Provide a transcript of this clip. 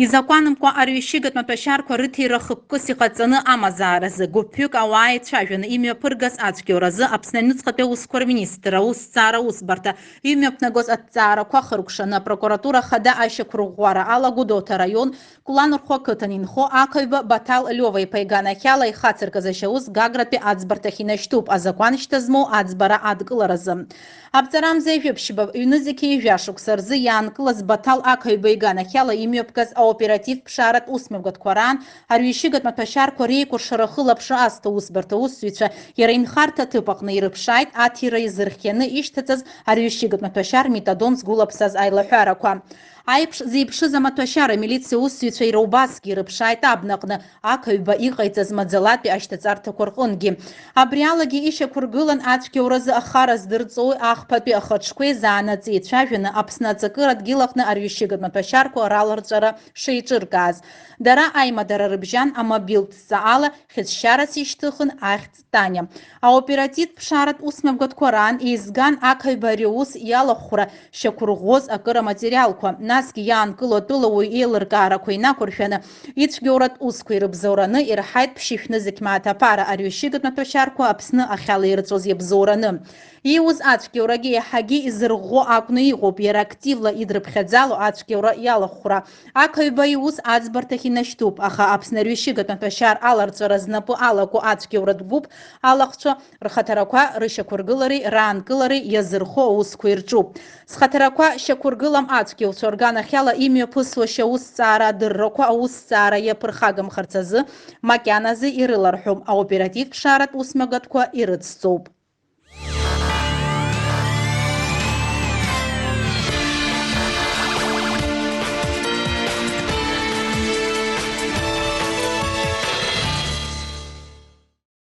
Изакәанымкәа арҩышьыгатә маҭәашьарқәа рыҭира хықәкыс иҟаҵаны амазааразы гәыԥҩык ауаа еицәажәаны имҩаԥыргаз ацәгьауразы Аԥсны Аҩныҵҟатәи Аусқәа Рминистр аусҭҵаара аусбарҭа имҩаԥнагоз аҭҵаарақәа хыркәшаны апрокуратура хада ашьақәырӷәӷәара ала Гәдоуҭа раион Кәланырхәы ақыҭан инхо ақаҩба Баҭал Лиова-иԥа иганахьала ихацыркыз ашьаус Гагратәи аӡбарҭахь инашьҭуп азакәаншьҭа змоу аӡбара адкыларазы. Абҵарамза ижәаԥшьба ҩнызқьи жәашықәса рзы иаанкылаз Баҭал ақаҩба иганахьала имҩаԥгаз аоператив ԥшааратә усмҩаԥгатәқәа раан арҩышьыгатә маҭәашьарқәа реикәыршара хылаԥшра азҭо аусбарҭа аусзуҩцәа иара инхарҭа аҭыԥ аҟны ирыԥшааит аҭира изырхианы ишьҭаҵаз арҩышьыгатә маҭәашьар метадон згәылаԥсаз аилаҳәарақәа. Аиԥш зеиԥшыз амаҭәашьара амилициа аусзуҩцәа иара убасгьы ирыԥшааит абнаҟны ақаҩба иҟаиҵаз маӡалатәи ашьҭаҵарҭақәа рҟынгьы. Абри алагьы ишьақәыргылан ацәгьауразы ахара здырҵои ахԥатәи ахаҿқәеи заанаҵы еицәажәаны Аԥсны аҵакыра адгьыл аҟны арҩышьыгатә маҭәашьарқәа раларҵәара шеиҿыркааз. Дара аимадара рыбжьан амобилтә ҵаала хьыӡшьарас ишьҭыхын ахьӡ Таниа. Аоперативтә ԥшааратә усмҩаԥгатәқәа раан еизган ақаҩба ари аус иалахәра шьақәырӷәӷәоз акыр аматериалқәа, насгьы иаанкыло атәылауаҩ еилыркаарақәа инақәыршәаны ицәгьауратә усқәа ирыбзоураны ираҳаит ԥшьышә-нызықь мааҭ-аԥара арҩышьыгатә маҭәашьарқәа Аԥсны ахьала ирыҵәоз иабзоураны. Ииуз ацәгьаурагьы иаҳагьы изырӷәӷәо акәны иҟоуп, иара активла идрыԥхьаӡало ацәгьаура иалахәра. Ақаҩба иус аӡбарҭахь инашьҭуп, аха Аԥсны арҩышьыгатә маҭәашьар аларҵәара знапы алаку ацәгьауратә гәыԥ алахцәа рхаҭарақәа рышьақәыргылареи раанкылареи иазырхо аусқәа ирҿуп. Зхаҭарақәа шьақәыргылам ацәгьауцәа рганахьала имҩаԥысуа шьаусҭҵаара адыррақәа аусҭҵаара иаԥырхагамхарц азы макьаназы ирыларҳәом, аоперативтә ԥшааратә усмҩаԥгатәқәа ирыцҵоуп.